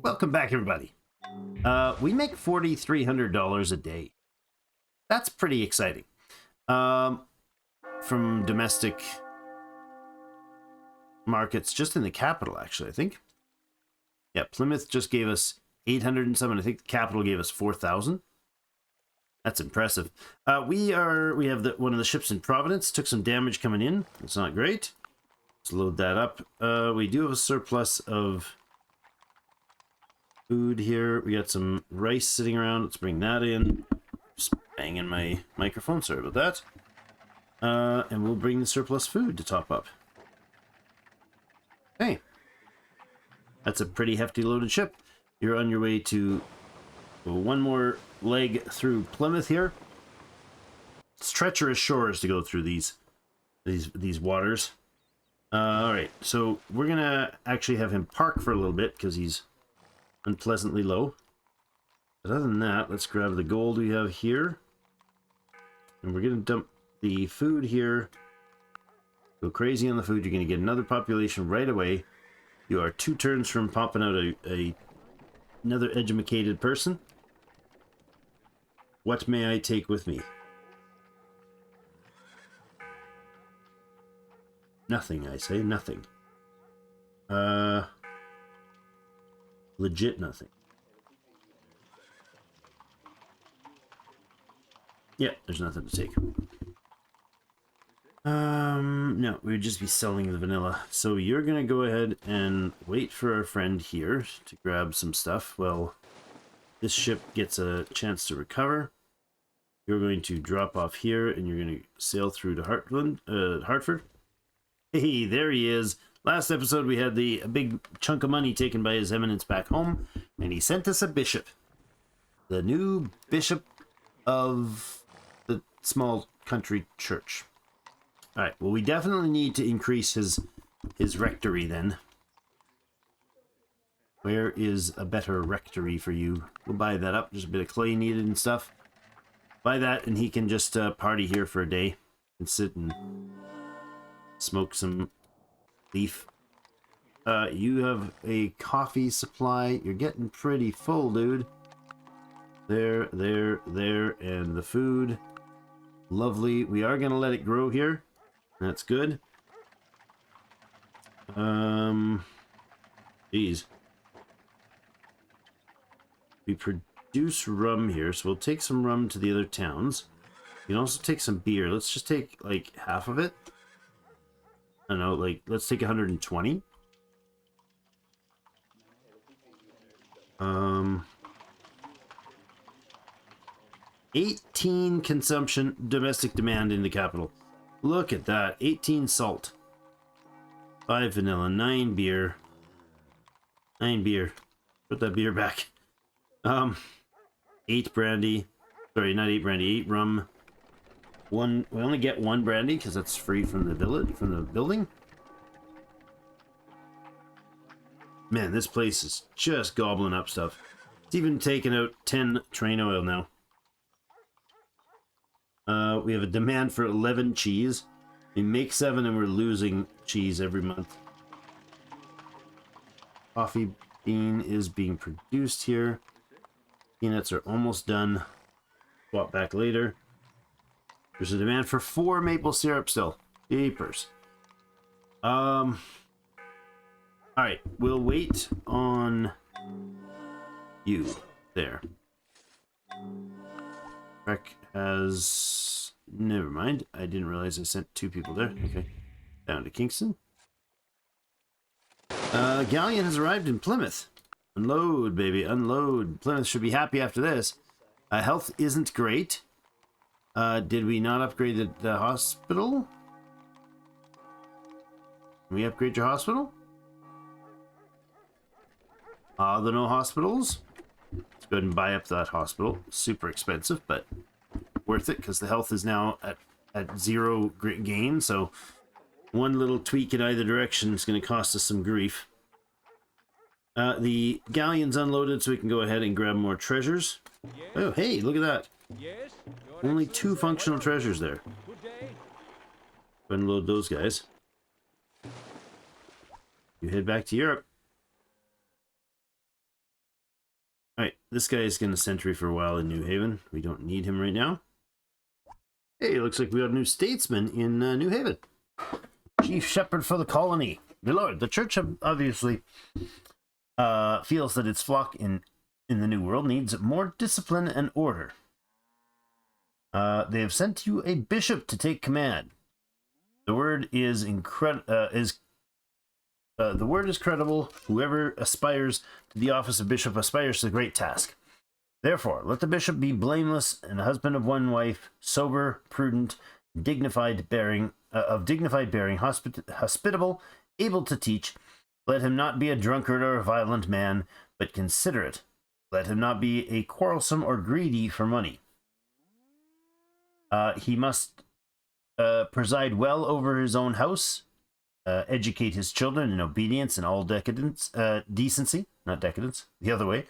Welcome back, everybody. We make $4,300 a day. That's pretty exciting. From domestic markets, just in the capital, actually, I think. Yeah, Plymouth just gave us 800 and something. I think the capital gave us 4,000. That's impressive. We have one of the ships in Providence. Took some damage coming in. It's not great. Let's load that up. We do have a surplus of food here. We got some rice sitting around. Let's bring that in. Just banging my microphone. Sorry about that. And we'll bring the surplus food to top up. Hey. That's a pretty hefty loaded ship. You're on your way to one more leg through Plymouth here. It's treacherous shores to go through these waters. All right, so we're gonna actually have him park for a little bit because he's unpleasantly low. But other than that, let's grab the gold we have here, and we're gonna dump the food here. Go crazy on the food. You're gonna get another population right away. You are 2 turns from popping out another educated person. What may I take with me? Nothing, I say. Nothing. Legit nothing. Yeah, there's nothing to take. No, we would just be selling the vanilla. So you're gonna go ahead and wait for our friend here to grab some stuff. Well, this ship gets a chance to recover. You're going to drop off here, and you're going to sail through to Hartford. Hey, there he is. Last episode, we had a big chunk of money taken by His Eminence back home, and he sent us a bishop. The new bishop of the small country church. All right, well, we definitely need to increase his rectory then. Where is a better rectory for you? We'll buy that up. There's a bit of clay needed and stuff. Buy that, and he can just party here for a day and sit and smoke some leaf. You have a coffee supply. You're getting pretty full, dude. There, and the food. Lovely. We are going to let it grow here. That's good. Geez. We produce rum here, so we'll take some rum to the other towns. You can also take some beer. Let's just take, like, half of it. I don't know, like, let's take 120. 18 consumption, domestic demand in the capital. Look at that. 18 salt. 5 vanilla, 9 beer. 9 beer. Put that beer back. 8 brandy. Sorry, not 8 brandy, 8 rum. We only get 1 brandy because that's free from the building. Man, this place is just gobbling up stuff. It's even taken out 10 train oil now. We have a demand for 11 cheese. We make 7 and we're losing cheese every month. Coffee bean is being produced here. Peanuts are almost done. Swap back later. There's a demand for 4 maple syrup still. Papers. Alright, we'll wait on you there. Trek has... Never mind. I didn't realize I sent 2 people there. Okay. Down to Kingston. Galleon has arrived in Plymouth. Unload, baby. Unload. Plymouth should be happy after this. Health isn't great. Did we not upgrade the hospital? Can we upgrade your hospital? There are no hospitals. Let's go ahead and buy up that hospital. Super expensive, but worth it because the health is now at 0 gain. So one little tweak in either direction is going to cost us some grief. The galleon's unloaded, so we can go ahead and grab more treasures. Yes. Oh, hey, look at that. Yes, only 2 functional treasures there. Go ahead and load those guys. You head back to Europe. Alright, this guy is going to sentry for a while in New Haven. We don't need him right now. Hey, looks like we got a new statesman in New Haven. Chief Shepherd for the colony. My lord, the church obviously feels that its flock in the New World needs more discipline and order. They have sent you a bishop to take command. The word is the word is credible. Whoever aspires to the office of bishop aspires to the great task. Therefore, let the bishop be blameless and a husband of one wife, sober, prudent, dignified bearing, hospitable, able to teach. Let him not be a drunkard or a violent man, but considerate. Let him not be a quarrelsome or greedy for money. He must preside well over his own house, educate his children in obedience and all decency, not decadence, the other way.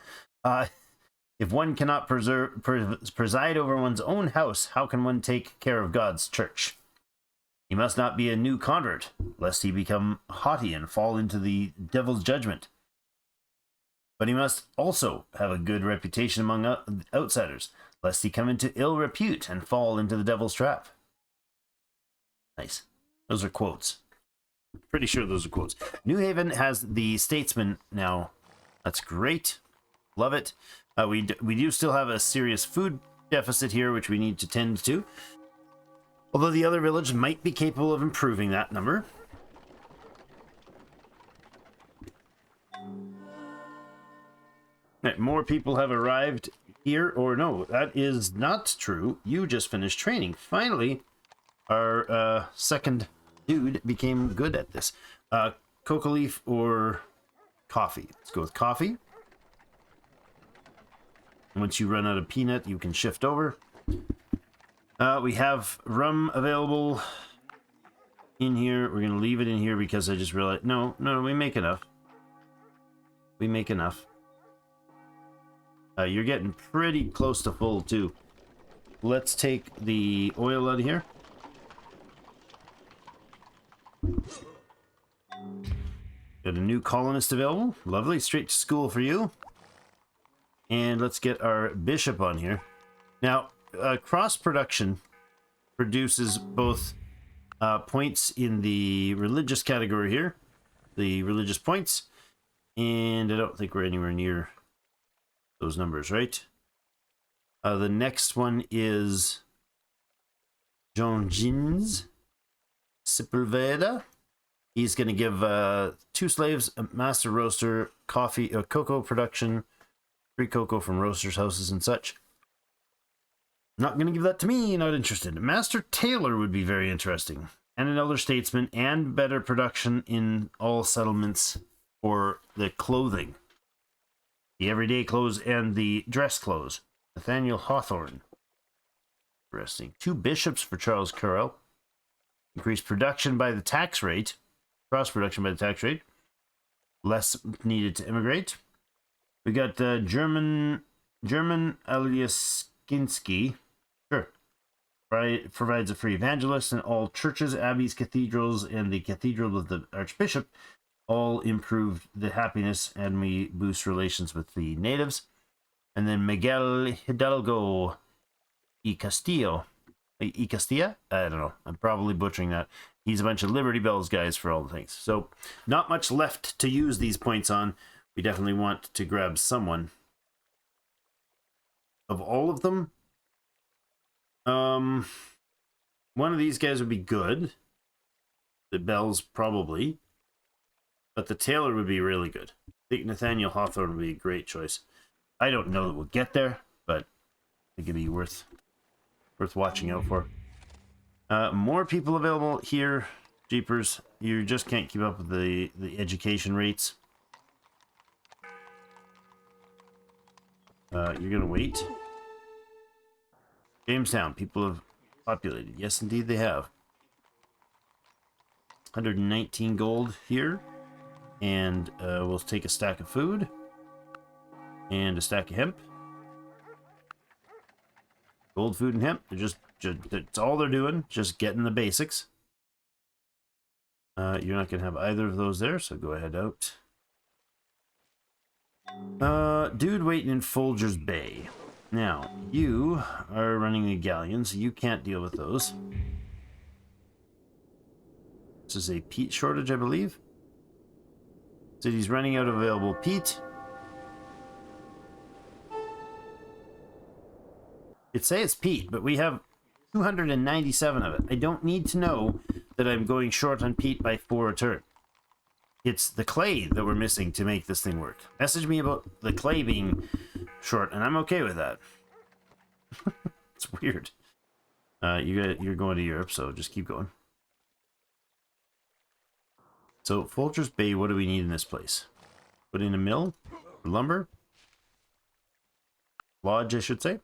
If one cannot preside over one's own house, how can one take care of God's church? He must not be a new convert, lest he become haughty and fall into the devil's judgment. But he must also have a good reputation among outsiders, lest he come into ill repute and fall into the devil's trap. Nice. Those are quotes. Pretty sure those are quotes. New Haven has the statesman now. That's great. Love it. We do still have a serious food deficit here, which we need to tend to. Although the other village might be capable of improving that number. Right, more people have arrived here, or no, that is not true. You just finished training. Finally, our second dude became good at this. Coca leaf or coffee? Let's go with coffee. Once you run out of peanut, you can shift over. We have rum available in here. We're going to leave it in here because I just realized... No, we make enough. We make enough. You're getting pretty close to full, too. Let's take the oil out of here. Got a new colonist available. Lovely. Straight to school for you. And let's get our bishop on here. Now, cross-production produces both points in the religious category here. The religious points. And I don't think we're anywhere near those numbers, right? The next one is Jonjin's Sepulveda. He's going to give 2 slaves, a master roaster, coffee, cocoa production, free cocoa from roasters' houses and such. Not going to give that to me, not interested. Master tailor would be very interesting. And an elder statesman, and better production in all settlements for the clothing. The everyday clothes and the dress clothes. Nathaniel Hawthorne. Interesting. 2 bishops for Charles Currell. Increase production by the tax rate. Cross production by the tax rate. Less needed to immigrate. We got German Aliaskinski. Sure. Provides a free evangelist in all churches, abbeys, cathedrals, and the cathedral of the archbishop. All improved the happiness, and we boost relations with the natives. And then Miguel Hidalgo y Castilla. I don't know. I'm probably butchering that. He's a bunch of Liberty Bells guys for all the things. So, not much left to use these points on. We definitely want to grab someone. Of all of them, one of these guys would be good. The Bells, probably. But the tailor would be really good. I think Nathaniel Hawthorne would be a great choice. I don't know that we'll get there, but I think it'd be worth watching out for. More people available here. Jeepers, you just can't keep up with the education rates. You're gonna wait. Jamestown, people have populated. Yes, indeed they have. 119 gold here. And we'll take a stack of food. And a stack of hemp. Gold, food, and hemp. They're just that's all they're doing. Just getting the basics. You're not going to have either of those there, so go ahead out. Dude waiting in Folger's Bay. Now, you are running the galleons, so you can't deal with those. This is a peat shortage, I believe. City's running out of available peat. It'd say it's peat, but we have 297 of it. I don't need to know that I'm going short on peat by 4 a turn. It's the clay that we're missing to make this thing work. Message me about the clay being short, and I'm okay with that. It's weird. You're going to Europe, so just keep going. So, Folger's Bay, what do we need in this place? Put in a mill? Lumber? Lodge, I should say.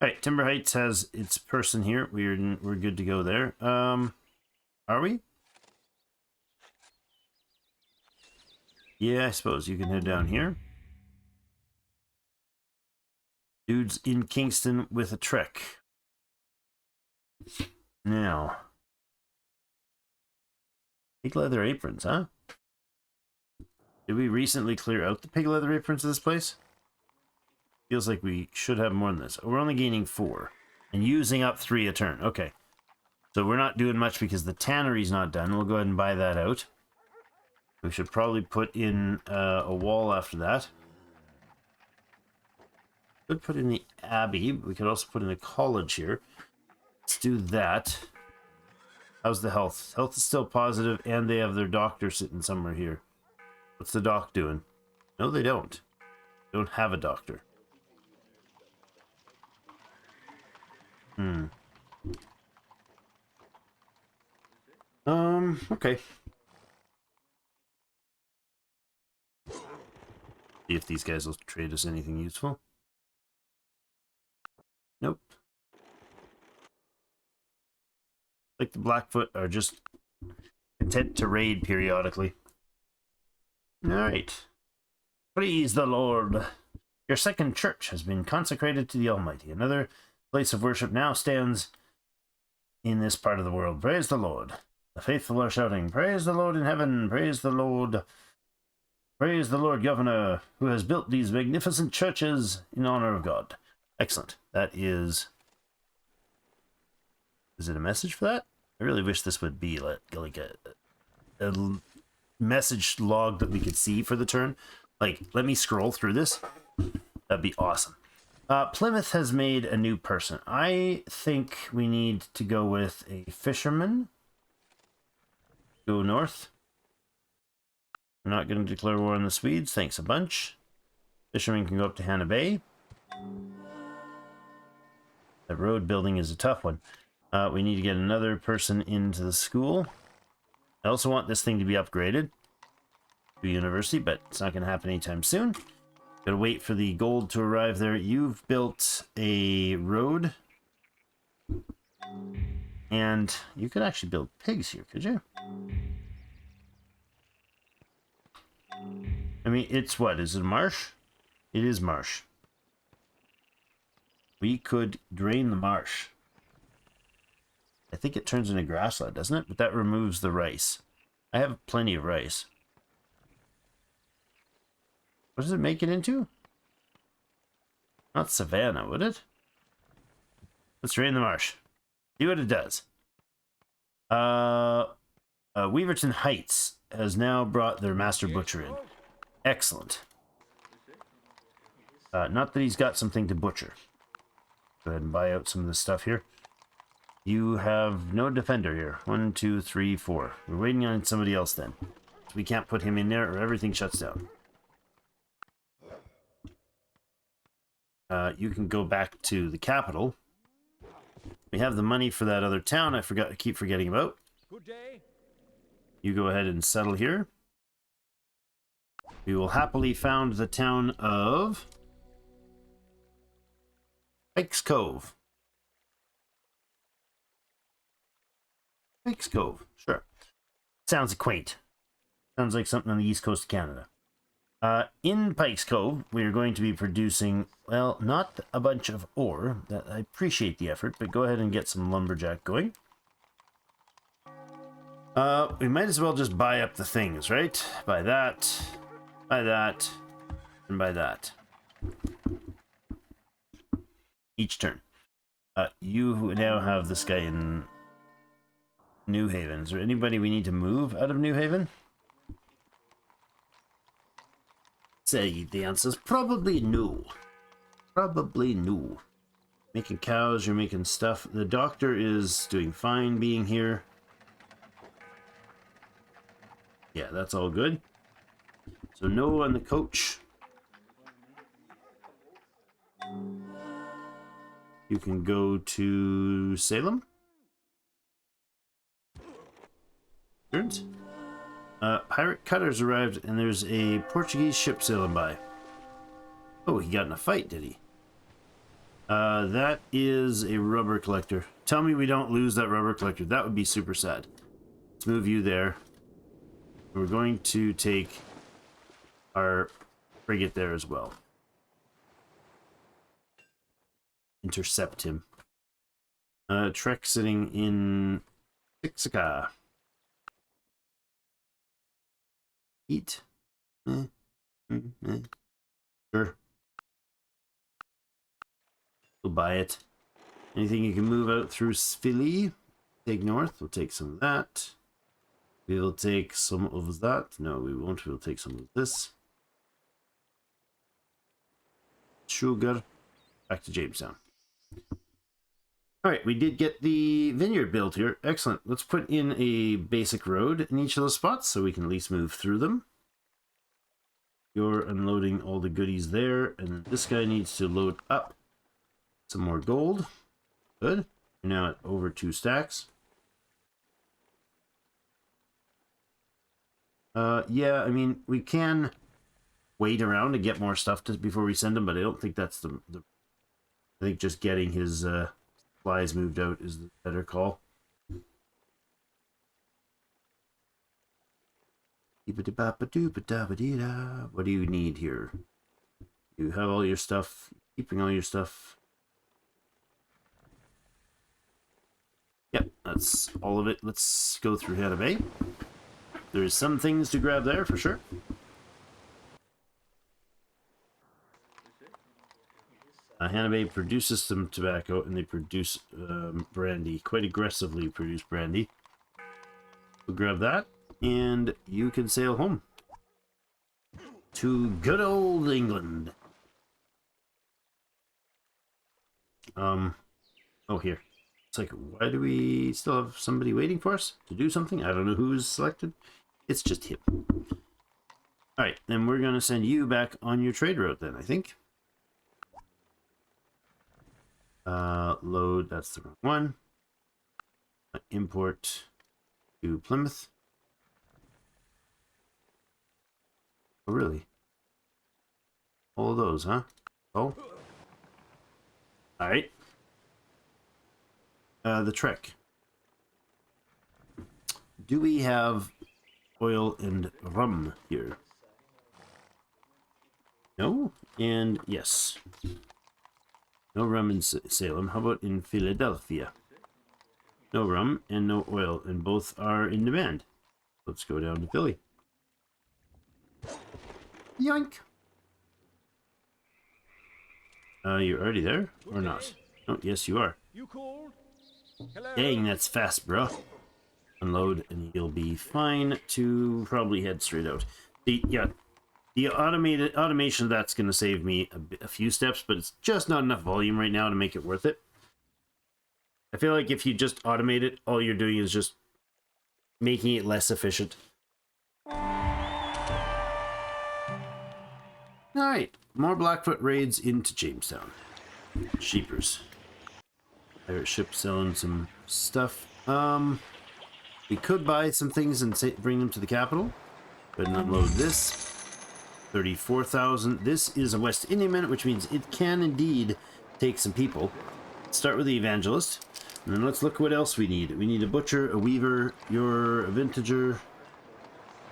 Alright, Timber Heights has its person here. We're good to go there. Are we? Yeah, I suppose you can head down here. Dude's in Kingston with a trek. Now. Pig leather aprons, huh? Did we recently clear out the pig leather aprons of this place? Feels like we should have more than this. We're only gaining 4. And using up 3 a turn. Okay. So we're not doing much because the tannery's not done. We'll go ahead and buy that out. We should probably put in a wall after that. Could put in the abbey. We could also put in a college here. Let's do that. How's the health? Health is still positive, and they have their doctor sitting somewhere here. What's the doc doing? No, they don't. They don't have a doctor. Okay. See if these guys will trade us anything useful. Nope. Like the Blackfoot are just content to raid periodically. Alright. Praise the Lord. Your second church has been consecrated to the Almighty. Another place of worship now stands in this part of the world. Praise the Lord. The faithful are shouting, praise the Lord in heaven, praise the Lord. Praise the Lord Governor, who has built these magnificent churches in honor of God. Excellent. That is... Is it a message for that? I really wish this would be like a message log that we could see for the turn. Like, let me scroll through this. That'd be awesome. Plymouth has made a new person. I think we need to go with a fisherman. Go north. We're not going to declare war on the Swedes. Thanks a bunch. Fishermen can go up to Hannah Bay. That road building is a tough one. We need to get another person into the school. I also want this thing to be upgraded to university, but it's not going to happen anytime soon. Gotta wait for the gold to arrive there. You've built a road. And you could actually build pigs here, could you? I mean, it's what? Is it marsh? It is marsh. We could drain the marsh. I think it turns into grassland, doesn't it? But that removes the rice. I have plenty of rice. What does it make it into? Not savanna, would it? Let's drain the marsh. See what it does. Weaverton Heights has now brought their master butcher in. Excellent. Not that he's got something to butcher. Go ahead and buy out some of this stuff here. You have no defender here. 1, 2, 3, 4. We're waiting on somebody else then. So we can't put him in there or everything shuts down. You can go back to the capital. We have the money for that other town I keep forgetting about. Good day. You go ahead and settle here. We will happily found the town of Pikes Cove. Pikes Cove, sure. Sounds quaint. Sounds like something on the east coast of Canada. In Pikes Cove, we are going to be producing, well, not a bunch of ore. I appreciate the effort, but go ahead and get some lumberjack going. We might as well just buy up the things, right? Buy that. Buy that, and buy that. Each turn. You now have this guy in New Haven. Is there anybody we need to move out of New Haven? Say the answer's probably no. Probably no. Making cows, you're making stuff. The doctor is doing fine being here. Yeah, that's all good. So no on the coach. You can go to Salem. Pirate cutters arrived and there's a Portuguese ship sailing by. Oh, he got in a fight, did he? That is a rubber collector. Tell me we don't lose that rubber collector. That would be super sad. Let's move you there. We're going to take our frigate there as well. Intercept him. Trek sitting in Ixaca. Eat. Sure. We'll buy it. Anything you can move out through Philly? Take north. We'll take some of that. We will take some of that. No, we won't. We'll take some of this. Sugar. Back to Jamestown. Alright, we did get the vineyard built here. Excellent. Let's put in a basic road in each of those spots so we can at least move through them. You're unloading all the goodies there, and this guy needs to load up some more gold. Good. We're now at over 2 stacks. Yeah, I mean, we can wait around to get more stuff before we send him, but I don't think that's the I think just getting his supplies moved out is the better call. What do you need here? You have all your stuff, keeping all your stuff. Yep, that's all of it. Let's go through Hannah Bay. There's some things to grab there for sure. Hannah Bay produces some tobacco and they produce brandy. Quite aggressively produce brandy. We'll grab that and you can sail home to good old England. Oh, here. It's like, why do we still have somebody waiting for us to do something? I don't know who's selected. It's just him. Alright, then we're going to send you back on your trade route then, I think. Load, that's the wrong one. Import to Plymouth. Oh, really? All of those, huh? Oh. Alright. The Trek. Do we have oil and rum here? No? And yes. No rum in Salem. How about in Philadelphia? No rum and no oil, and both are in demand. Let's go down to Philly. Yoink! You're already there? Or not? Oh, yes you are. Dang, that's fast, bro. Unload, and you'll be fine to probably head straight out. The automation, that's going to save me a few steps, but it's just not enough volume right now to make it worth it. I feel like if you just automate it, all you're doing is just making it less efficient. Alright, more Blackfoot raids into Jamestown. Sheepers. Pirate ship selling some stuff. We could buy some things and bring them to the capital. Go ahead and unload this. 34,000. This is a West Indiaman, which means it can indeed take some people. Start with the evangelist. And then let's look what else we need. We need a butcher, a weaver, you're a vintager,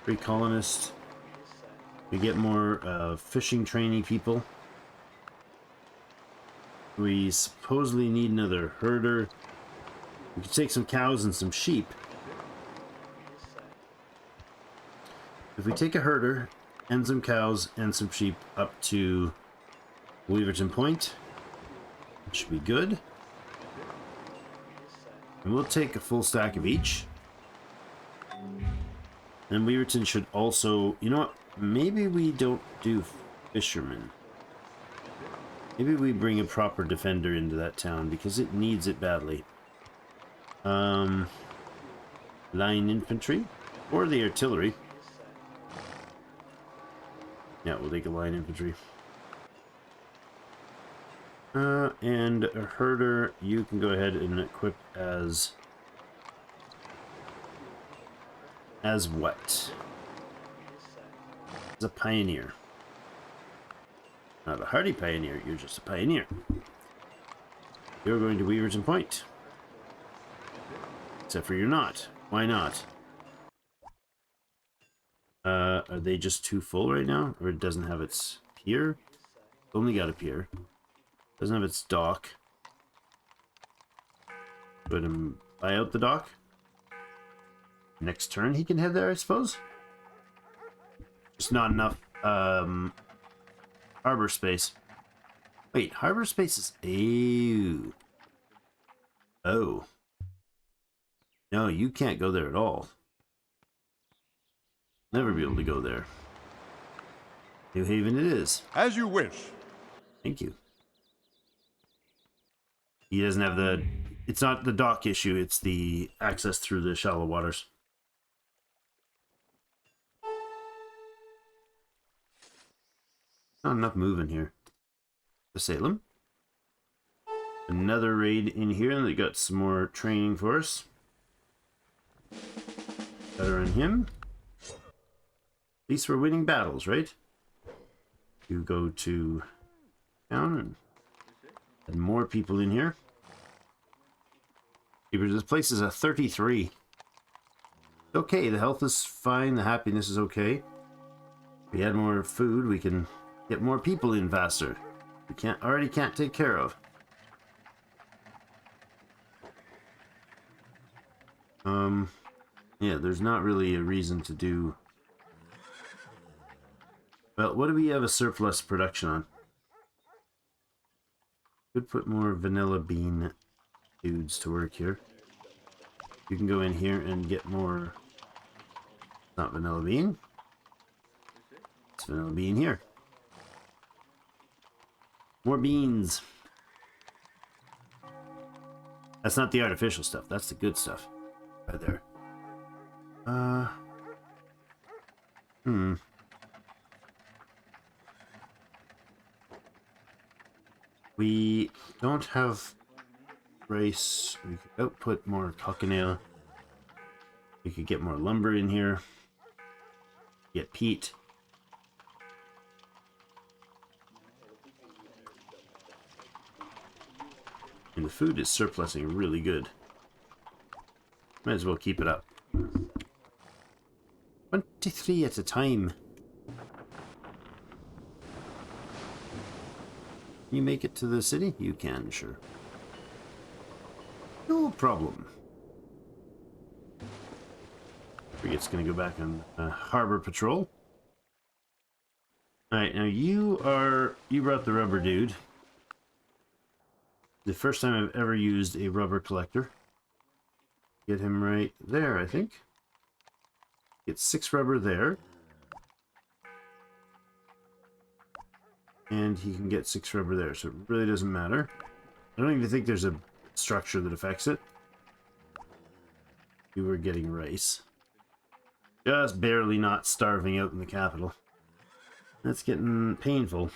free colonist. We get more fishing trainee people. We supposedly need another herder. We could take some cows and some sheep. If we take a herder, and some cows and some sheep up to Weaverton Point. It should be good. And we'll take a full stack of each. And Weaverton should also... You know what? Maybe we don't do fishermen. Maybe we bring a proper defender into that town because it needs it badly. Line infantry or the artillery. Yeah, we'll take a line infantry. And a herder, you can go ahead and equip as what? As a pioneer. Not a hardy pioneer, you're just a pioneer. You're going to Weaverton Point. Except for you're not. Why not? Are they just too full right now? Or it doesn't have its pier? It's only got a pier. Doesn't have its dock. Put him buy out the dock. Next turn he can head there, I suppose. Just not enough harbor space. Wait, harbor space is... Ew. Oh. No, you can't go there at all. Never be able to go there. New Haven it is. As you wish. Thank you. He doesn't have the... It's not the dock issue, it's the access through the shallow waters. Not enough moving here. To Salem. Another raid in here, and they got some more training for us. Better on him. At least we're winning battles, right? You go to town and add more people in here. This place is a 33. Okay, the health is fine, the happiness is okay. If we add more food, we can get more people in faster. We already can't take care of. Yeah, there's not really a reason to do... Well, what do we have a surplus production on? Could put more vanilla bean dudes to work here. You can go in here and get more... Not vanilla bean. It's vanilla bean here. More beans. That's not the artificial stuff. That's the good stuff. Right there. We don't have rice. We could output more cochineal. We could get more lumber in here. Get peat. And the food is surplusing really good. Might as well keep it up. 23 at a time. You make it to the city? You can, sure. No problem. Frigate's gonna go back on harbor patrol. Alright, now you brought the rubber dude. The first time I've ever used a rubber collector. Get him right there, I think. Get 6 rubber there. And he can get 6 rubber there, so it really doesn't matter. I don't even think there's a structure that affects it. You were getting rice. Just barely not starving out in the capital. That's getting painful.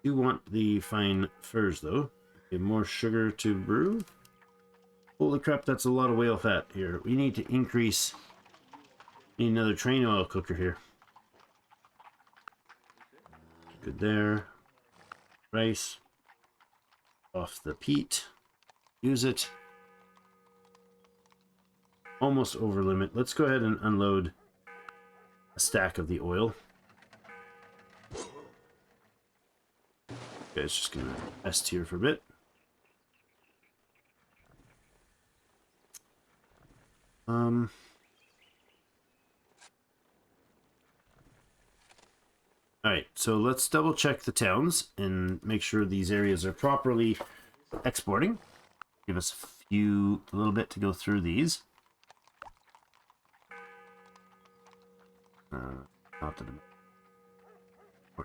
You want the fine furs, though. Okay, more sugar to brew. Holy crap, that's a lot of whale fat here. We need to increase... Need another train oil cooker here. Good there. Rice. Off the peat. Use it. Almost over limit. Let's go ahead and unload a stack of the oil. Okay, it's just gonna rest here for a bit. All right, so let's double check the towns and make sure these areas are properly exporting. Give us a little bit to go through these. Not the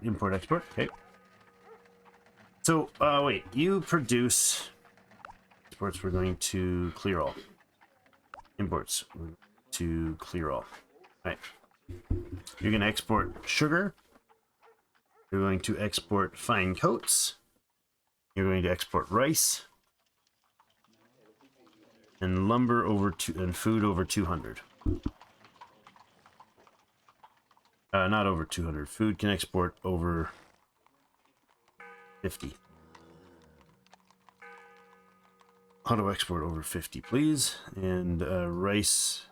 import export. Okay. So wait, you produce exports. We're going to clear all imports. We're going to clear all. All right. You're going to export sugar. You're going to export fine coats. You're going to export rice and lumber and food over 200. Not over 200. Food can export over 50. Auto export over 50, please. And rice,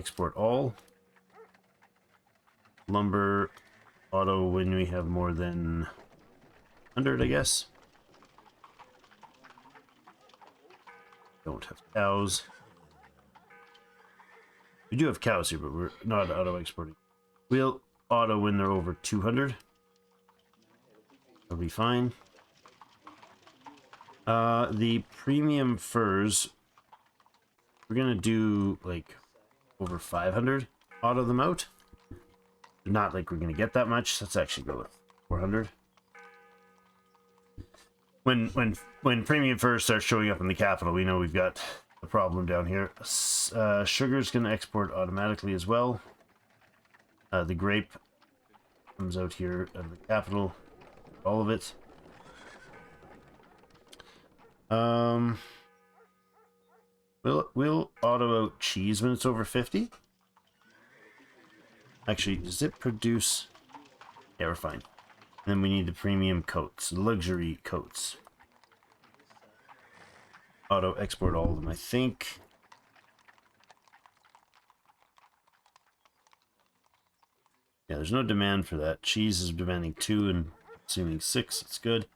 export all. Lumber, auto when we have more than 100, I guess. Don't have cows. We do have cows here, but we're not auto exporting. We'll auto when they're over 200. That'll be fine. The premium furs, we're gonna do like over 500. Auto them out. Not like we're gonna get that much. Let's actually go with 400. When premium furs start showing up in the capital, we know we've got a problem down here. Sugar's gonna export automatically as well. The grape comes out here out of the capital, all of it. We'll auto out cheese when it's over 50. Actually, does it produce? Yeah, we're fine. And then we need the premium coats, luxury coats. Auto export all of them, I think. Yeah, there's no demand for that. Cheese is demanding 2 and assuming 6. It's good.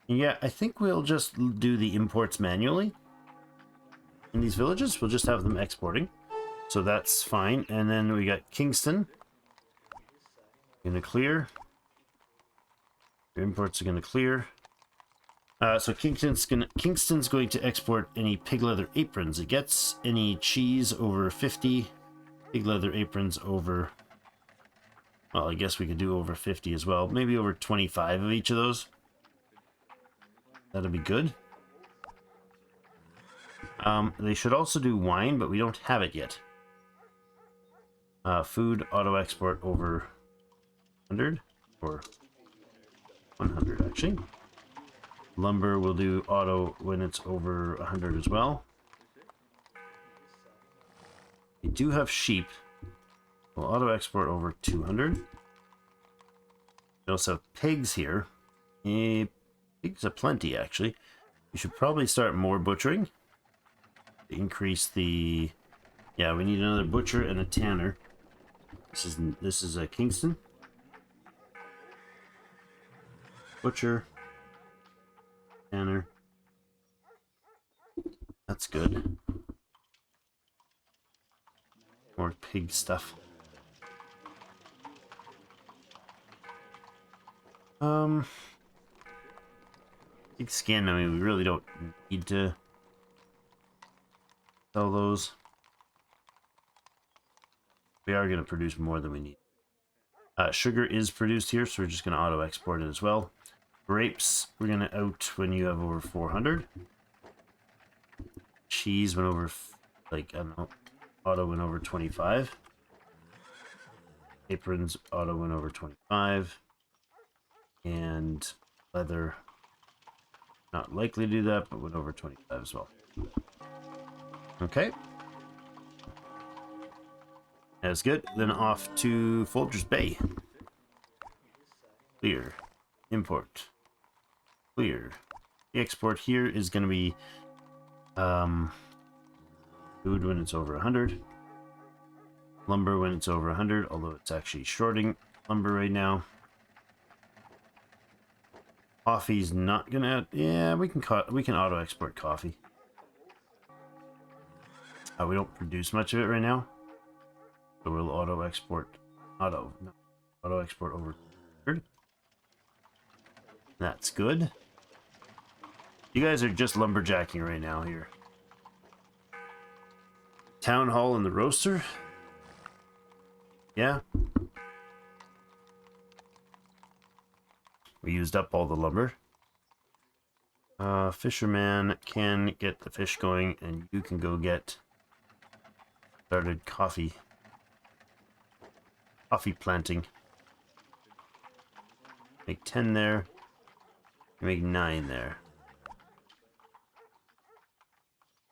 Yeah, I think we'll just do the imports manually. In these villages, we'll just have them exporting. So that's fine. And then we got Kingston. Gonna clear. Your imports are gonna clear. So Kingston's going to export any pig leather aprons it gets. Any cheese over 50. Pig leather aprons over... Well, I guess we could do over 50 as well. Maybe over 25 of each of those. That'll be good. They should also do wine, but we don't have it yet. Food auto export over 100 or 100 actually. Lumber will do auto when it's over 100 as well. We do have sheep. We'll auto export over 200. We also have pigs here. Pigs are plenty actually. We should probably start more butchering. Increase the... Yeah, we need another butcher and a tanner. This is a Kingston. Butcher. Tanner. That's good. More pig stuff. Pig skin, I mean, we really don't need to sell those. We are going to produce more than we need. Sugar is produced here, so we're just going to auto export it as well. Grapes, we're going to out when you have over 400. Cheese went over, like, I don't know, auto went over 25. Aprons, auto went over 25. And leather, not likely to do that, but went over 25 as well. Okay. That's good. Then off to Folgers Bay. Clear. Import. Clear. The export here is going to be food when it's over 100. Lumber when it's over 100, although it's actually shorting lumber right now. Coffee's not going to... Yeah, we can auto export coffee. We don't produce much of it right now. So we'll auto export over. That's good. You guys are just lumberjacking right now here. Town hall and the roaster. Yeah. We used up all the lumber. Fisherman can get the fish going, and you can go get started coffee planting. Make 10 there. Make 9 there.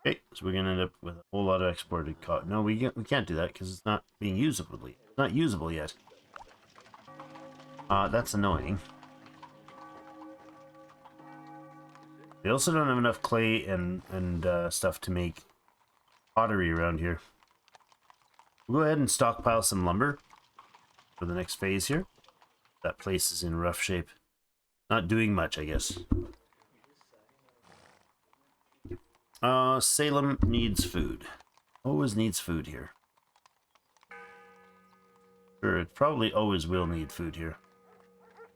Okay, so we're gonna end up with a whole lot of exported cotton. No, we can't do that because it's not being usable. It's not usable yet. That's annoying. We also don't have enough clay and stuff to make pottery around here. We'll go ahead and stockpile some lumber for the next phase here. That place is in rough shape. Not doing much, I guess. Salem needs food. Always needs food here. Sure, it probably always will need food here.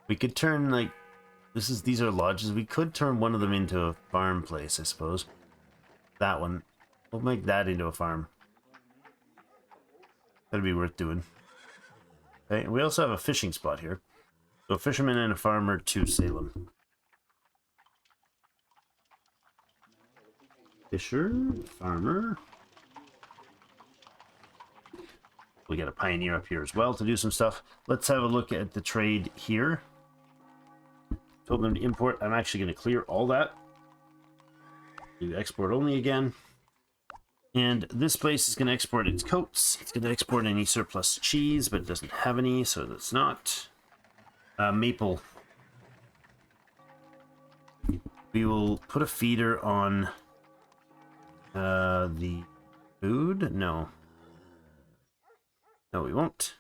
We could turn, like, these are lodges. We could turn one of them into a farm place, I suppose. That one. We'll make that into a farm. That'd be worth doing. Okay, we also have a fishing spot here. So a fisherman and a farmer to Salem. Fisher, farmer. We got a pioneer up here as well to do some stuff. Let's have a look at the trade here. Told them to import. I'm actually going to clear all that. Do export only again. And this place is going to export its coats. It's going to export any surplus cheese, but it doesn't have any, so that's not. Maple. We will put a feeder on the food. No, we won't.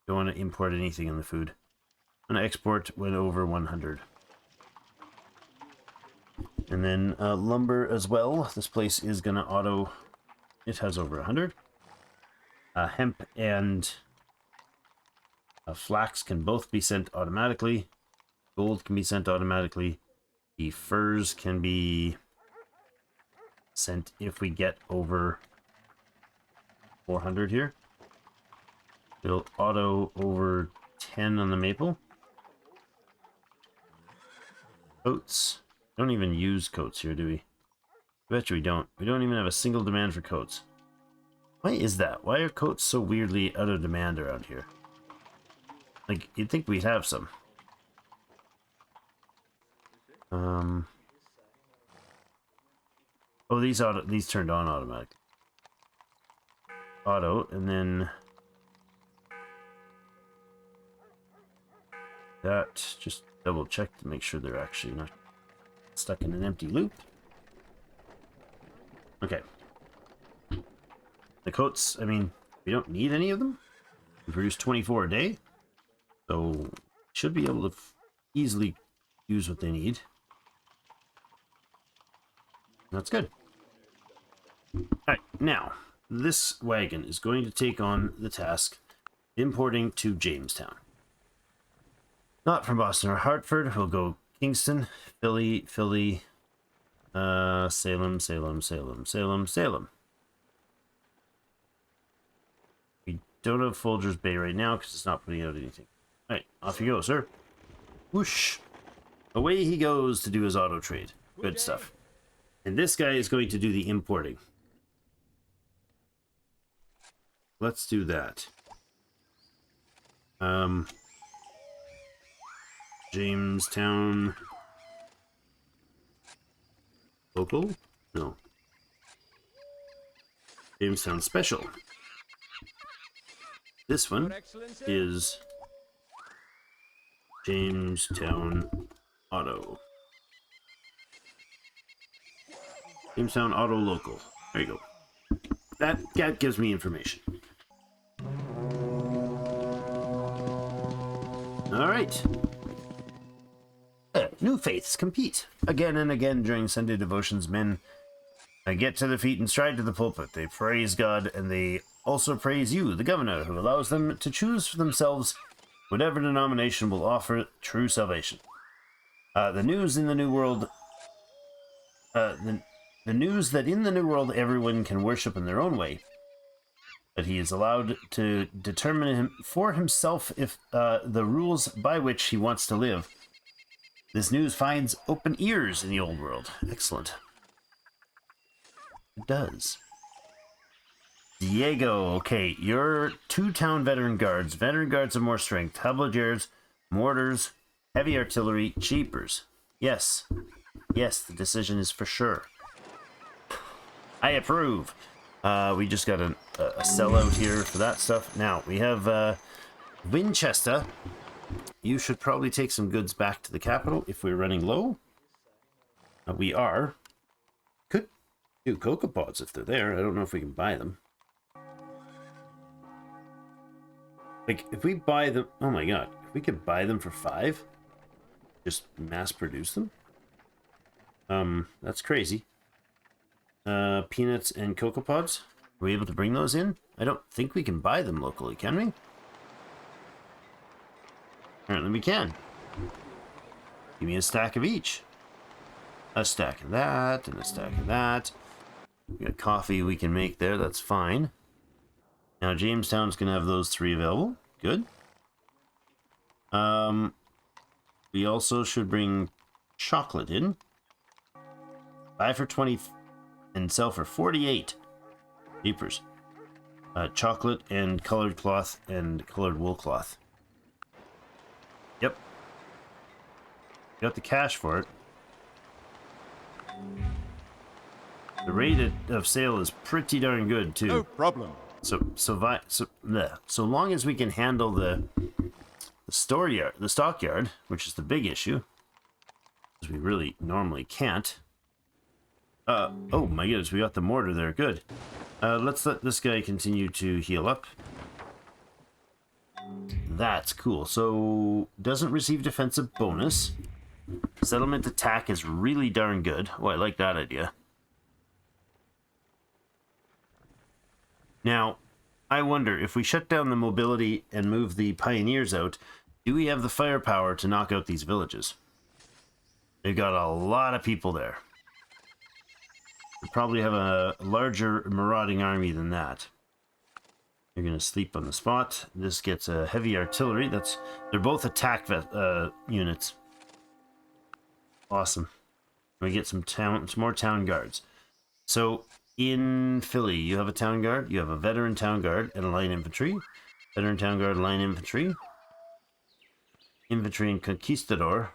Don't want to import anything in the food. I'm going to export when over 100. And then lumber as well. This place is going to auto. It has over 100. Hemp and flax can both be sent automatically. Gold can be sent automatically. The furs can be sent if we get over 400 here. It'll auto over 10 on the maple. Coats. Don't even use coats here, do we? I bet you we don't. We don't even have a single demand for coats. Why is that? Why are coats so weirdly out of demand around here? Like, you'd think we'd have some. Oh, these turned on automatically. Auto, and then that, just double check to make sure they're actually not stuck in an empty loop. Okay. The coats, I mean, we don't need any of them. We produce 24 a day. So, should be able to easily use what they need. That's good. Alright, now, this wagon is going to take on the task importing to Jamestown. Not from Boston or Hartford. We'll go Kingston, Philly, Salem. We don't have Folgers Bay right now because it's not putting out anything. Alright, off you go, sir. Whoosh. Away he goes to do his auto trade. Good stuff. And this guy is going to do the importing. Let's do that. Jamestown. Local? No. Jamestown Special. This one is Jamestown Auto. Jamestown Auto Local. There you go. That gives me information. Alright. New faiths compete. Again and again during Sunday devotions, men I get to the feet and stride to the pulpit. They praise God, and they also praise you, the governor, who allows them to choose for themselves whatever denomination will offer true salvation. The news in the New World... the news that in the New World everyone can worship in their own way, that he is allowed to determine for himself if the rules by which he wants to live. This news finds open ears in the old world. Excellent. It does. Diego, okay, you're 2 town veteran guards. Veteran guards have more strength. Halberdiers, mortars, heavy artillery, cheapers. Yes. Yes, the decision is for sure. I approve. We just got a sellout here for that stuff. Now, we have Winchester. You should probably take some goods back to the capital if we're running low. We are. Could do cocoa pods if they're there. I don't know if we can buy them. Like, if we buy them... Oh my god. If we could buy them for 5, just mass produce them. That's crazy. Peanuts and cocoa pods. Are we able to bring those in? I don't think we can buy them locally, can we? Apparently we can. Give me a stack of each. A stack of that, and a stack of that. We got coffee we can make there, that's fine. Now Jamestown's gonna have those 3 available. Good. We also should bring chocolate in. Buy for 20 and sell for 48. Jeepers. Chocolate and colored cloth and colored wool cloth. Yep. Got the cash for it. The rate of sale is pretty darn good too. No problem. So long as we can handle the stockyard, which is the big issue, because we really normally can't. Oh my goodness, we got the mortar there. Good. Let's let this guy continue to heal up. That's cool. So, doesn't receive defensive bonus. Settlement attack is really darn good. Oh, I like that idea. Now, I wonder, if we shut down the mobility and move the pioneers out, do we have the firepower to knock out these villages? They've got a lot of people there. We probably have a larger marauding army than that. You're going to sleep on the spot. This gets a heavy artillery. They're both attack units. Awesome. We get some more town guards. So in Philly, you have a town guard, you have a veteran town guard, and a line infantry. Veteran town guard, line infantry. Infantry and conquistador.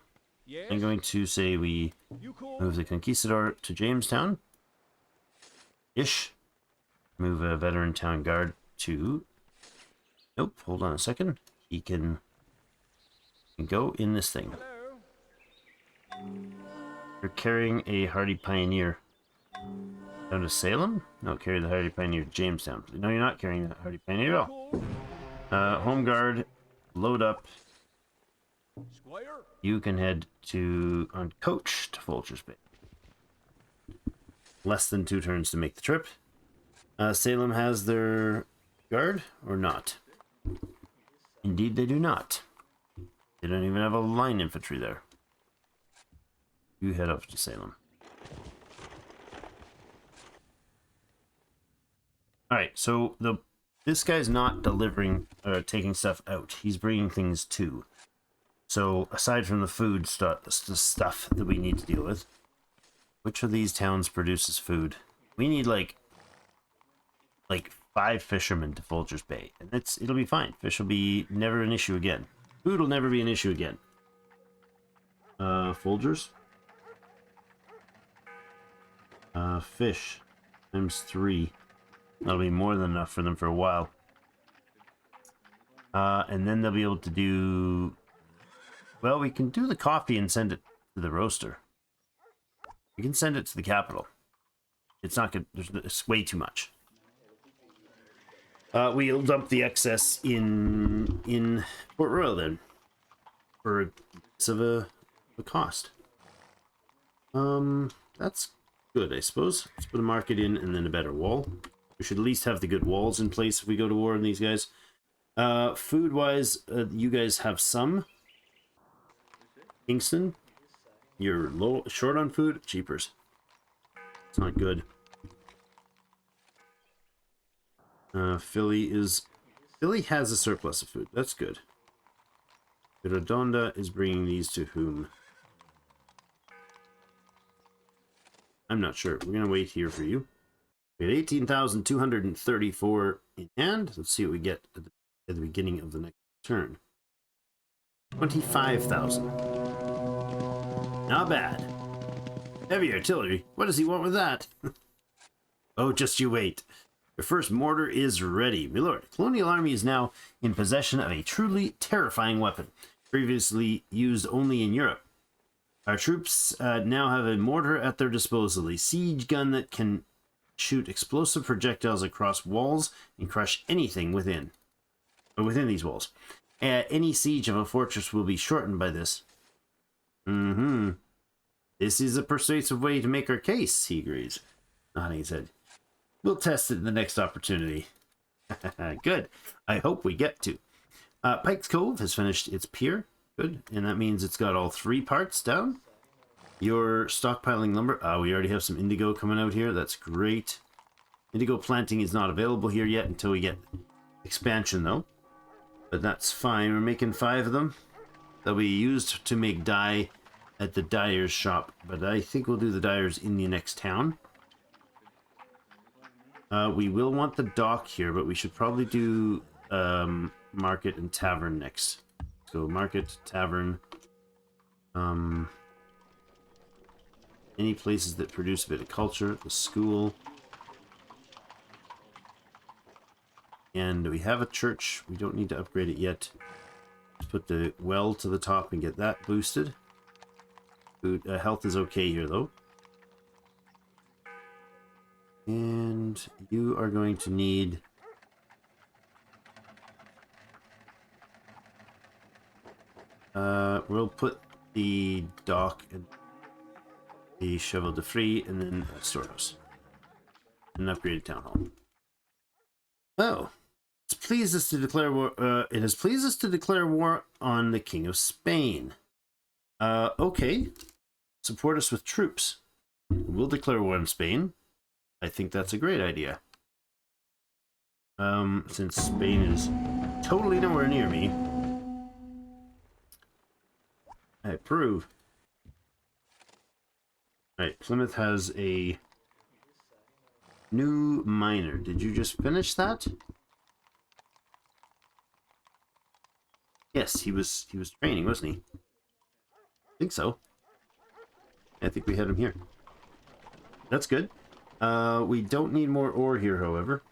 Yes? I'm going to say we move the conquistador to Jamestown. Ish. Move a veteran town guard to... Nope, hold on a second. He can go in this thing. Hello? You're carrying a hardy pioneer down to Salem? No, carry the hardy pioneer to Jamestown. No, you're not carrying the hardy pioneer at all. Home guard, load up. Squire? You can head on coach to Folger's Bay. Less than 2 turns to make the trip. Salem has their guard or not? Indeed, they do not. They don't even have a line infantry there. You head up to Salem. Alright, so this guy's not delivering or taking stuff out. He's bringing things to. So, aside from the food stuff that we need to deal with, which of these towns produces food? We need like 5 fishermen to Folger's Bay, and it'll be fine. Fish will be never an issue again. Food will never be an issue again. Folgers. Fish times 3. That'll be more than enough for them for a while. And then they'll be able to do... Well, we can do the coffee and send it to the roaster. We can send it to the capital. It's not good. It's way too much. We'll dump the excess in Port Royal then. For a cost. That's good, I suppose. Let's put a market in and then a better wall. We should at least have the good walls in place if we go to war on these guys. Food-wise, you guys have some. Kingston, you're short on food. Cheapers. It's not good. Philly has a surplus of food. That's good. Redonda is bringing these to whom? I'm not sure. We're gonna wait here for you. We had 18,234 in hand. Let's see what we get at the beginning of the next turn. 25,000. Not bad. Heavy artillery. What does he want with that? Oh, just you wait. Your first mortar is ready. My lord, the Colonial Army is now in possession of a truly terrifying weapon, previously used only in Europe. Our troops now have a mortar at their disposal, a siege gun that can shoot explosive projectiles across walls and crush anything within these walls. Any siege of a fortress will be shortened by this. This is a persuasive way to make our case, he agrees, nodding his head. We'll test it in the next opportunity. Good. I hope we get to. Pike's Cove has finished its pier. Good. And that means it's got all 3 parts down. You're stockpiling lumber. We already have some indigo coming out here. That's great. Indigo planting is not available here yet until we get expansion, though. But that's fine. We're making 5 of them. They'll be used to make dye at the dyer's shop. But I think we'll do the dyers in the next town. We will want the dock here, but we should probably do market and tavern next. So market, tavern, any places that produce a bit of culture, the school, and we have a church. We don't need to upgrade it yet. Let's put the well to the top and get that boosted. Food, health is okay here though. And you are going to need we'll put the dock and the Cheval de Frise and then a storehouse. An upgraded town hall. Oh. It's pleased us to declare war it has pleased us to declare war on the King of Spain. Okay. Support us with troops. We'll declare war on Spain. I think that's a great idea. Since Spain is totally nowhere near me. I approve. Alright, Plymouth has a new miner. Did you just finish that? Yes, he was training, wasn't he? I think so. I think we had him here. That's good. We don't need more ore here, however.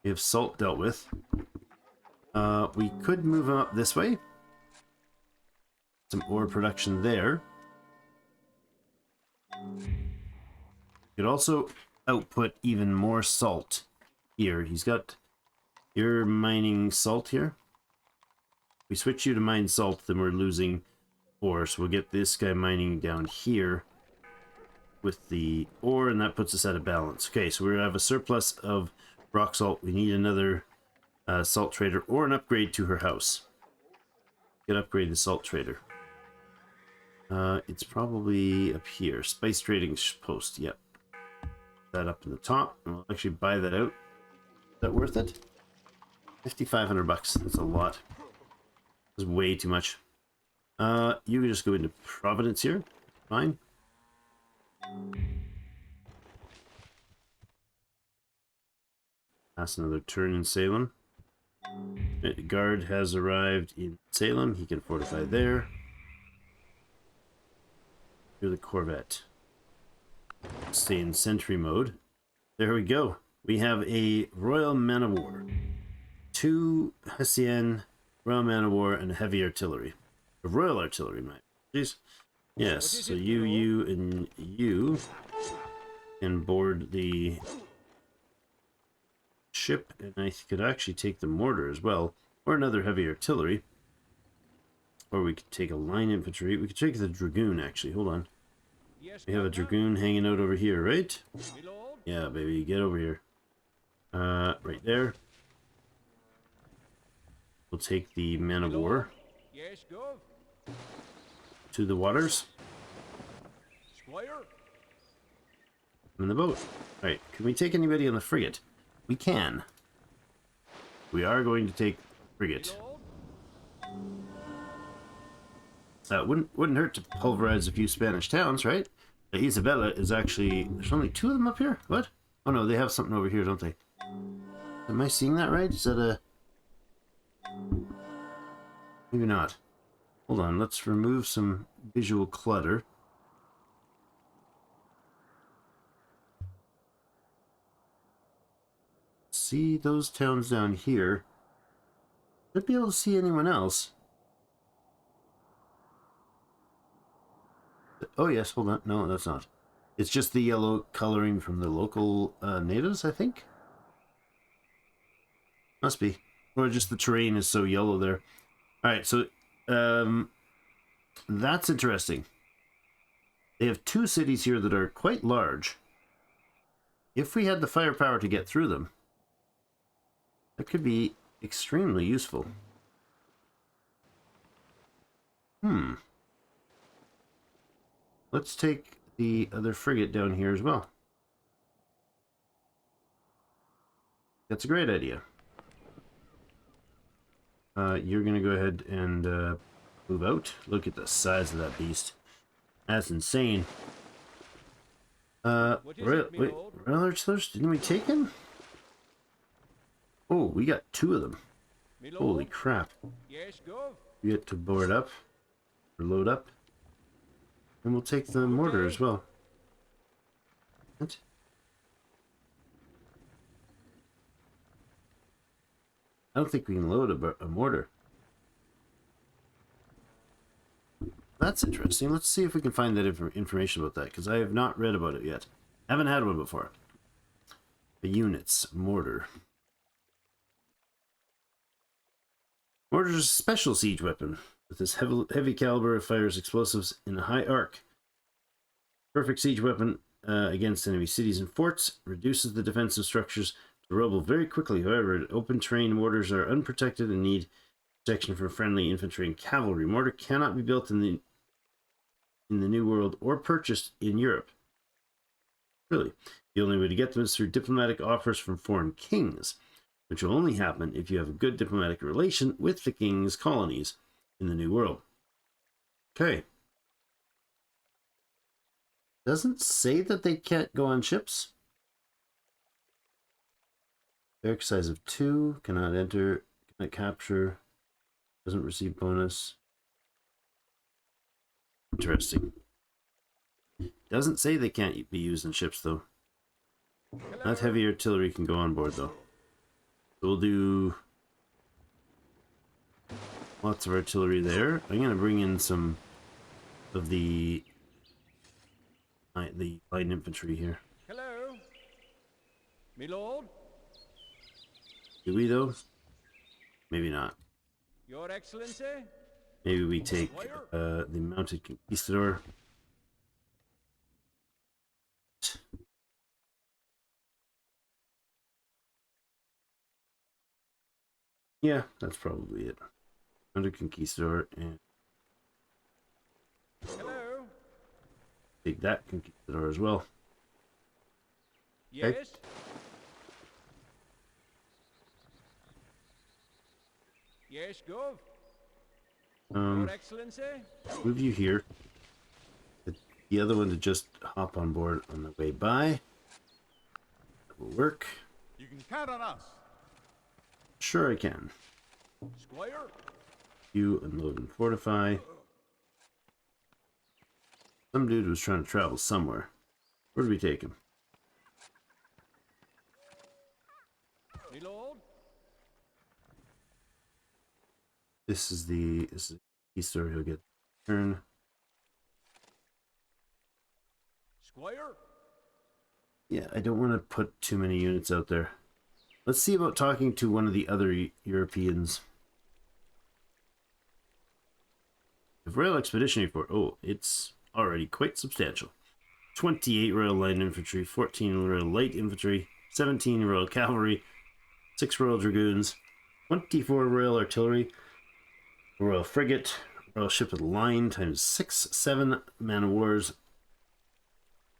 We have salt dealt with. We could move him up this way. Some ore production there. We could also output even more salt here. He's got... You're mining salt here. If we switch you to mine salt, then we're losing ore. So we'll get this guy mining down here with the ore, and that puts us at a balance. Okay, so we have a surplus of rock salt. We need another salt trader or an upgrade to her house. We could upgrade the salt trader. It's probably up here. Spice trading post. Yep. That up in the top. And we'll actually buy that out. Is that worth it? 5,500 bucks. That's a lot. That's way too much. You can just go into Providence here. Fine. Pass another turn in Salem. The guard has arrived in Salem. He can fortify there. Do the Corvette. Stay in sentry mode. There we go. We have a Royal Man of War, 2 Hessian Royal Man of War, and a heavy artillery. A Royal Artillery, my apologies. Yes, so you, and you can board the ship, and I could actually take the mortar as well, or another heavy artillery. Or we could take a line infantry. We could take the dragoon, actually. Hold on. Yes, We have a Governor. dragoon hanging out over here, right? Me lord. Yeah, baby, get over here. Right there. We'll take the man Me of lord. war Yes, Gov. to the waters Squire. and the boat. Alright, can we take anybody on the frigate? We can. We are going to take the Me frigate. lord. Wouldn't hurt to pulverize a few Spanish towns, right? Isabella is actually... There's only 2 of them up here? What? Oh no, they have something over here, don't they? Am I seeing that right? Is that a... Maybe not. Hold on, let's remove some visual clutter. See those towns down here. Should be able to see anyone else. Oh yes, hold on. No, that's not. It's just the yellow coloring from the local natives, I think. Must be. Or just the terrain is so yellow there. Alright, so that's interesting. They have 2 cities here that are quite large. If we had the firepower to get through them, that could be extremely useful. Let's take the other frigate down here as well. That's a great idea. You're going to go ahead and move out. Look at the size of that beast. That's insane. What is it, me Wait, lord? Royal Archers, didn't we take him? Oh, we got 2 of them. Me lord. Holy crap. Yes, Gov. We get to board up, or load up. And we'll take the mortar as well. What? I don't think we can load a mortar. That's interesting. Let's see if we can find that information about that, because I have not read about it yet. I haven't had one before. The units, mortar. Mortar is a special siege weapon. With this heavy caliber, it fires explosives in a high arc. Perfect siege weapon against enemy cities and forts. Reduces the defensive structures to rubble very quickly. However, open terrain mortars are unprotected and need protection from friendly infantry and cavalry. Mortar cannot be built in the New World or purchased in Europe. Really, the only way to get them is through diplomatic offers from foreign kings, which will only happen if you have a good diplomatic relation with the king's colonies in the New World. Okay. Doesn't say that they can't go on ships. Barrack size of 2, cannot enter, cannot capture, doesn't receive bonus. Interesting. Doesn't say they can't be used in ships though. Not heavy artillery can go on board though. We'll do lots of artillery there. I'm gonna bring in some of the light infantry here. Hello. Me lord. Do we though? Maybe not. Your Excellency. Maybe we take the mounted conquistador. Yeah, that's probably it. Mounted conquistador and Hello. take that conquistador as well. Yes. Yes, Gov. Your Excellency. Move you here. The other one to just hop on board on the way by. That will work. You can count on us. Sure I can. Squire. You unload and fortify. Some dude was trying to travel somewhere. Where did we take him? Me lord. This is the Easter. He'll get turn. Squire. Yeah, I don't want to put too many units out there. Let's see about talking to one of the other Europeans. The Royal Expeditionary Force. Oh, it's already quite substantial. 28 Royal Light Infantry, 14 Royal Light Infantry, 17 Royal Cavalry, 6 Royal Dragoons, 24 Royal Artillery, Royal Frigate, Royal Ship of the Line times 6, 7 Man of Wars,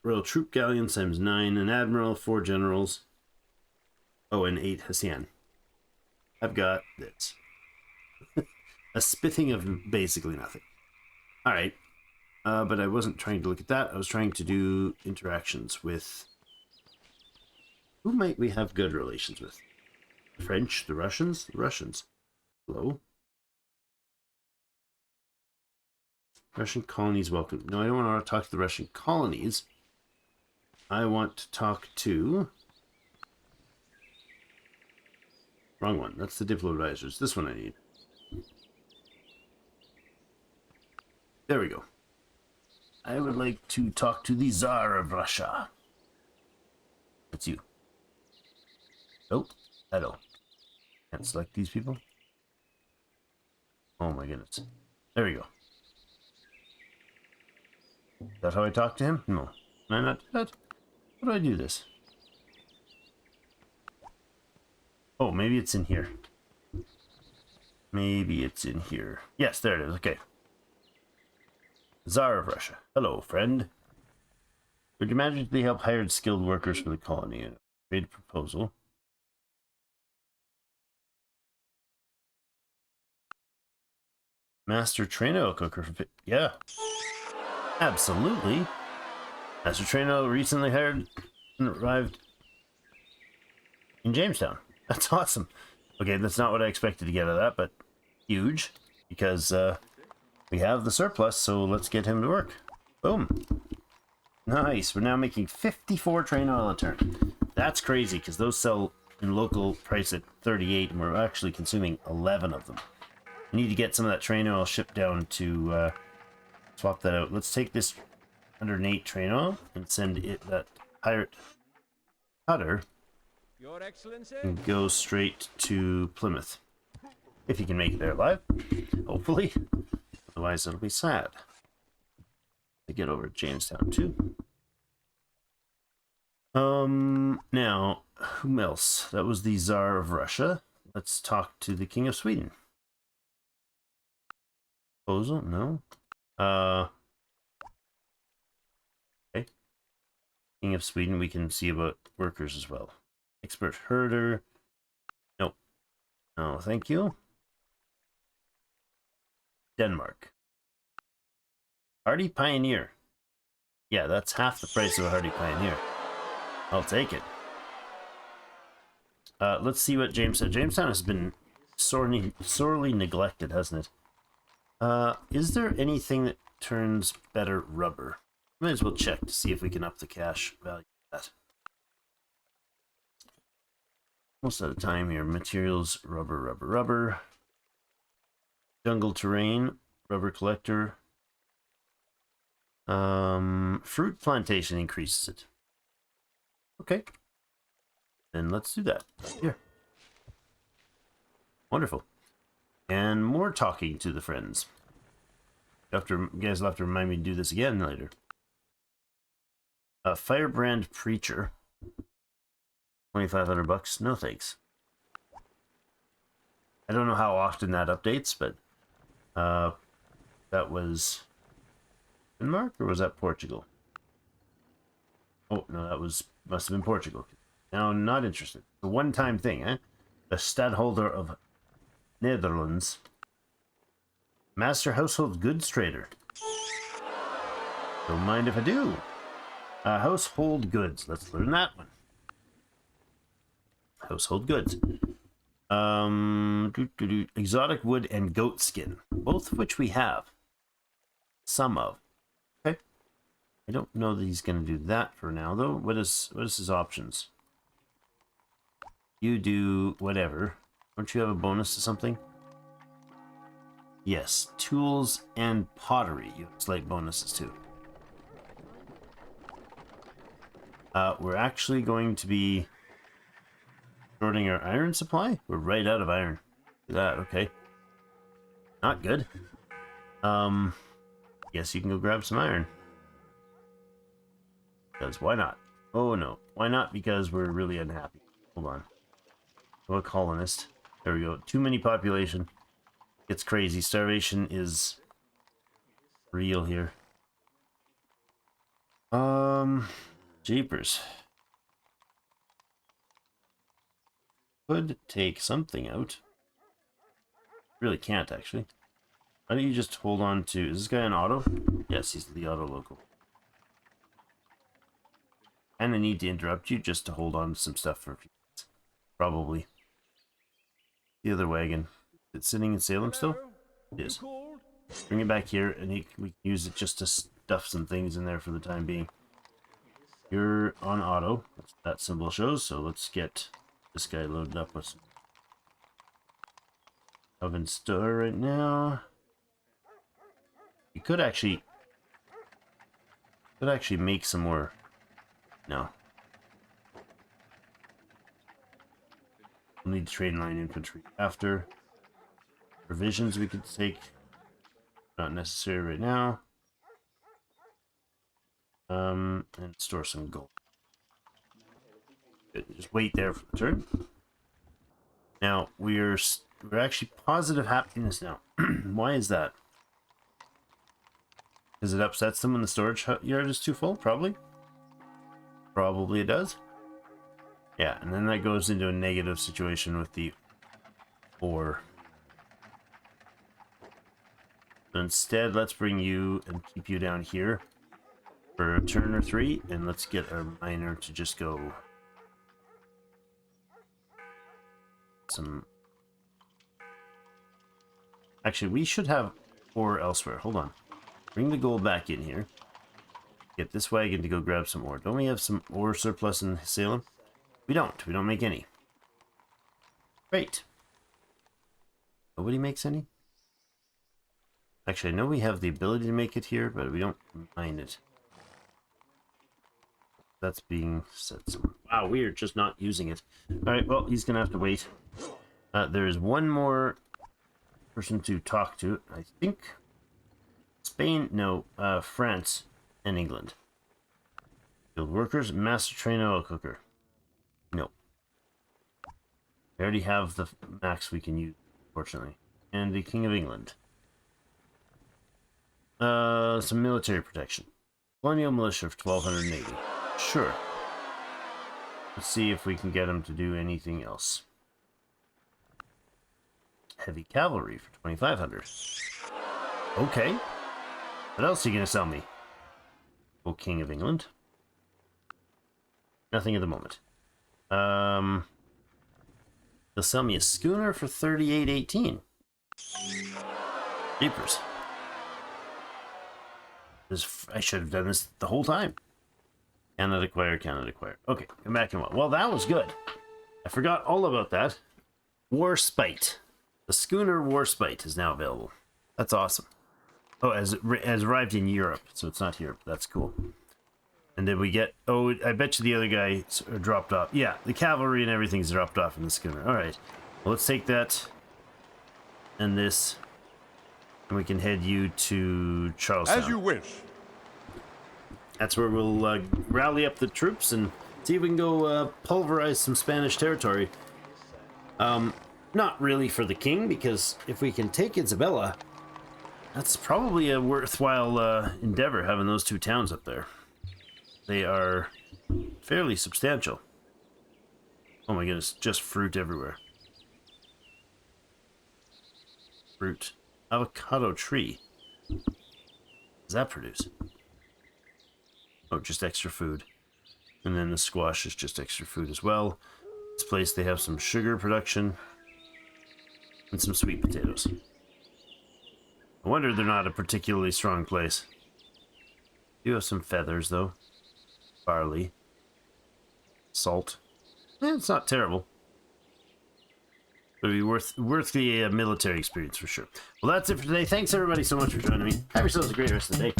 Royal Troop Galleons times 9, an Admiral, 4 Generals, oh, and 8 Hessian. I've got this. A spitting of basically nothing. Alright, but I wasn't trying to look at that. I was trying to do interactions with... Who might we have good relations with? The French? The Russians? The Russians. Hello? Russian colonies welcome. No, I don't want to talk to the Russian colonies. I want to talk to... Wrong one. That's the Diplo advisors. This one I need. There we go. I would like to talk to the Tsar of Russia. That's you. Oh, hello. Can't select these people. Oh my goodness. There we go. Is that how I talk to him? No. Can I not do that? How do I do this? Oh, maybe it's in here. Maybe it's in here. Yes, there it is. Okay. Tsar of Russia. Hello, friend. Would you magically help hired skilled workers for the colony? Trade proposal. Master train oil cooker for... Yeah. Absolutely. Master train oil recently hired and arrived in Jamestown. That's awesome. Okay, that's not what I expected to get out of that, but huge. Because we have the surplus, so let's get him to work. Boom. Nice. We're now making 54 train oil a turn. That's crazy, because those sell in local price at 38, and we're actually consuming 11 of them. We need to get some of that train oil shipped down to swap that out. Let's take this 108 train oil and send it that pirate cutter Your Excellency. and go straight to Plymouth. If you can make it there alive, hopefully. Otherwise, it'll be sad. To get over to Jamestown too. Now, whom else? That was the Tsar of Russia. Let's talk to the King of Sweden. Proposal? No. Okay. King of Sweden, we can see about workers as well. Expert herder. Nope. No, thank you. Denmark. Hardy Pioneer. Yeah, that's half the price of a Hardy Pioneer. I'll take it. Let's see what Jamestown... Jamestown has been sorely neglected, hasn't it? Is there anything that turns better rubber? Might as well check to see if we can up the cash value of that. Most of the time here. Materials, rubber, rubber, rubber. Jungle terrain, rubber collector. Fruit plantation increases it. Okay. Then let's do that. Here. Wonderful. And more talking to the friends. You guys will have to remind me to do this again later. Firebrand Preacher. 2,500 bucks. No thanks. I don't know how often that updates, but that was Denmark, or was that Portugal? Oh no, that must have been Portugal. Now, not interested. A one-time thing, eh? The stadholder of Netherlands. Master household goods trader. Don't mind if I do. Household goods. Let's learn that one. Household goods. Exotic wood and goat skin. Both of which we have. Some of. Okay. I don't know that he's going to do that for now, though. What is his options? You do whatever. Don't you have a bonus to something? Yes, tools and pottery. You have slight bonuses too. We're actually going to be shorting our iron supply. We're right out of iron. Look at that, okay. Not good. Guess you can go grab some iron. Because why not? Oh no. Why not? Because we're really unhappy. Hold on. Oh, a colonist. There we go. Too many population. It's crazy. Starvation is real here. Jeepers. Could take something out. Really can't, actually. Why don't you just hold on to... Is this guy an auto? Yes, he's the auto local. And I need to interrupt you just to hold on to some stuff for a few minutes. Probably. The other wagon. Is it sitting in Salem still? It is. Bring it back here, and we can use it just to stuff some things in there for the time being. You're on auto. That's what that symbol shows, so let's get this guy loaded up with some oven store right now. You could actually make some more. No. We'll need train line infantry after. Provisions we could take. Not necessary right now. And store some gold. Good. Just wait there for the turn. Now we're actually positive happiness now. Why is that? Because it upsets them when the storage yard is too full? Probably. Probably it does. Yeah, and then that goes into a negative situation with the ore. So instead, let's bring you and keep you down here for a turn or 3, and let's get our miner to just go some... Actually, we should have ore elsewhere. Hold on. Bring the gold back in here. Get this wagon to go grab some ore. Don't we have some ore surplus in Salem? We don't. We don't make any. Great. Nobody makes any? Actually, I know we have the ability to make it here, but we don't mine it. That's being said somewhere. Wow, we are just not using it. Alright, well, he's going to have to wait. There is one more person to talk to. I think Spain, no, France and England. Field workers, master train oil cooker. No. We already have the max we can use, fortunately. And the King of England. Some military protection. Colonial militia of 1280. Sure. Let's see if we can get him to do anything else. Heavy cavalry for 2500. Okay. What else are you gonna sell me? Oh, King of England. Nothing at the moment. They'll sell me a schooner for 3818. Jeepers. I should have done this the whole time. Cannot acquire, cannot acquire. Okay, come back in. Well, that was good. I forgot all about that. War Spite. The schooner War Spite is now available. That's awesome. Oh, has arrived in Europe, so it's not here. That's cool. And then we get... Oh, I bet you the other guy dropped off. Yeah, the cavalry and everything's dropped off in the schooner. All right. Well, let's take that and this. And we can head you to Charlestown. As you wish. That's where we'll rally up the troops and see if we can go pulverize some Spanish territory. Not really for the king, because if we can take Isabella, that's probably a worthwhile endeavor, having those two towns up there. They are fairly substantial. Oh my goodness, just fruit everywhere. Fruit. Avocado tree. What does that produce? Oh, just extra food. And then the squash is just extra food as well. This place, they have some sugar production. And some sweet potatoes. I wonder they're not a particularly strong place. Do have some feathers, though. Barley. Salt. It's not terrible. It would be worth the military experience for sure. Well, that's it for today. Thanks everybody so much for joining me. Have yourselves a great rest of the day.